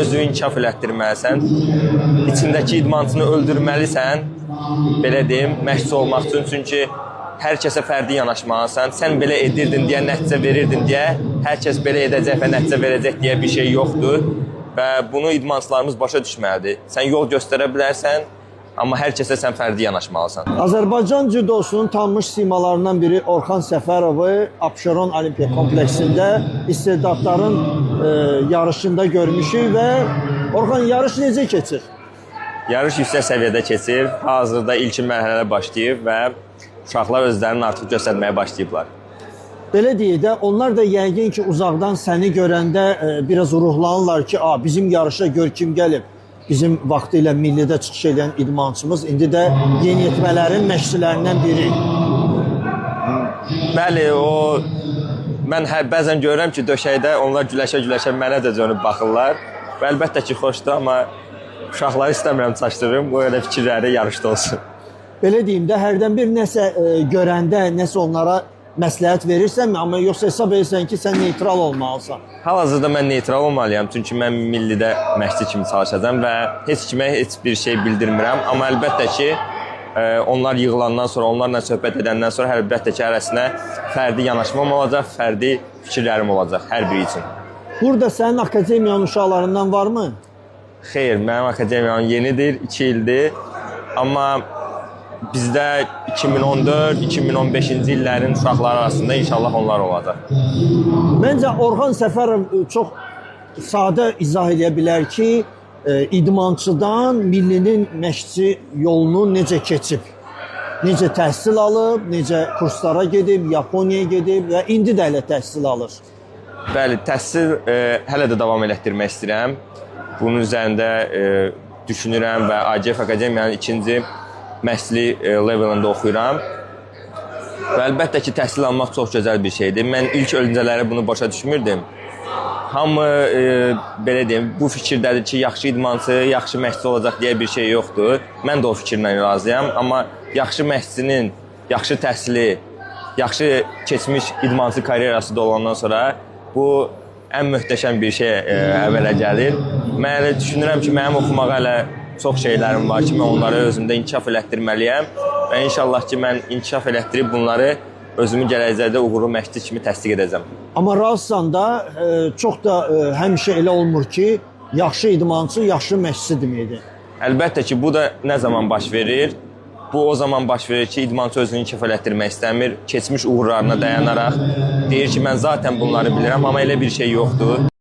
Özünü inkişaf elətdirməlisən, içindəki idmançını öldürməlisən, belə deyim, məşqçi olmaq üçün. Çünki hər kəsə fərdi yanaşmalısan. Sən belə edirdin deyə, nəticə verirdin deyə, hər kəs belə edəcək və nəticə verəcək deyə bir şey yoxdur. Və bunu idmançılarımız başa düşməlidir. Sən yol göstərə bilərsən, amma hər kəsə sən fərdi yanaşmalısan. Azərbaycan judosunun tanınmış simalarından biri Orxan Səfərovu Abşeron Olimpiya kompleksində istedadların yarışında görmüşük və Orxan, yarış necə keçir? Yarış yüksək səviyyədə keçir. Hazırda ilkin mərhələlə başlayıb və uşaqlar özlərini artıq göstərməyə başlayıblar. Belə deyək də, onlar da yəqin ki, uzaqdan səni görəndə biraz ruhlanırlar ki, bizim yarışa gör kim gəlib. Bizim vaxtilə millidə çıxış edən idmançımız indi də yeniyetmələrin məşqçilərindən biri. Bəli, mən bəzən görürəm ki, döşəkdə onlar güləşə-güləşə mənə də dönüb baxırlar. Və əlbəttə ki, xoşdur, amma uşaqları istəmirəm çaşdırım, bu elə fikirləri yarışda olsun. Belə deyim də, hərdən bir nəsə görəndə, nəsə onlara məsləhət verirsənmi, amma yoxsa hesab edirsən ki, sən neytral olmalısan? Hal-hazırda mən neytral olmalıyam, çünki mən millidə məşqçi kimi çalışacağam və heç kimə heç bir şey bildirmirəm. Amma əlbəttə ki, onlar yığılandan sonra, onlarla söhbət edəndən sonra əlbəttə ki, hərəsinə fərdi yanaşmam olacaq, fərdi fikirlərim olacaq hər biri üçün. Burada sənin akademiyanın uşaqlarından varmı? Xeyr, mənim akademiyam yenidir, 2 ildir. Amma bizdə 2014-2015-ci illərin uşaqları arasında inşallah onlar olacaq. Məncə Orxan Səfərov çox sadə izah edə bilər ki, idmançıdan millinin məşqçi yolunu necə keçib, necə təhsil alıb, necə kurslara gedib, Yaponiyaya gedib və indi də hələ təhsil alır. Bəli, təhsil hələ də davam elətdirmək istəyirəm. Bunun üzərində düşünürəm və AGF Akademiyanın 2-ci məşqçilik levelində oxuyuram. Və əlbəttə ki, təhsil almaq çox gözəl bir şeydir. Mən ilk öncələri bunu başa düşmürdüm. Hamı, belə deyim, bu fikirdədir ki, yaxşı idmançı, yaxşı məşqçi olacaq deyə bir şey yoxdur. Mən də o fikirlə razıyam. Amma yaxşı məşqçinin, yaxşı təhsili, yaxşı keçmiş idmançı karyerası da olandan sonra bu ən möhtəşəm bir şey əvvələ gəlir. Mən elə düşünürəm ki, mənim oxumağa hələ çox şeylərim var ki, mən onları özümdə inkişaf elətdirməliyəm və inşallah ki, mən inkişaf elətdirib bunları özümü gələcəkdə uğurlu məşqçi kimi təsdiq edəcəm. Amma razısan da, çox da həmişə elə olmur ki, yaxşı idmançı, yaxşı məşqçi deməkdir. Əlbəttə ki, bu da nə zaman baş verir? Bu o zaman baş verir ki, idmançı özünü inkişaf elətdirmək istəmir, keçmiş uğurlarına dayanaraq deyir ki, mən zaten bunları bilirəm, amma elə bir şey yoxdur.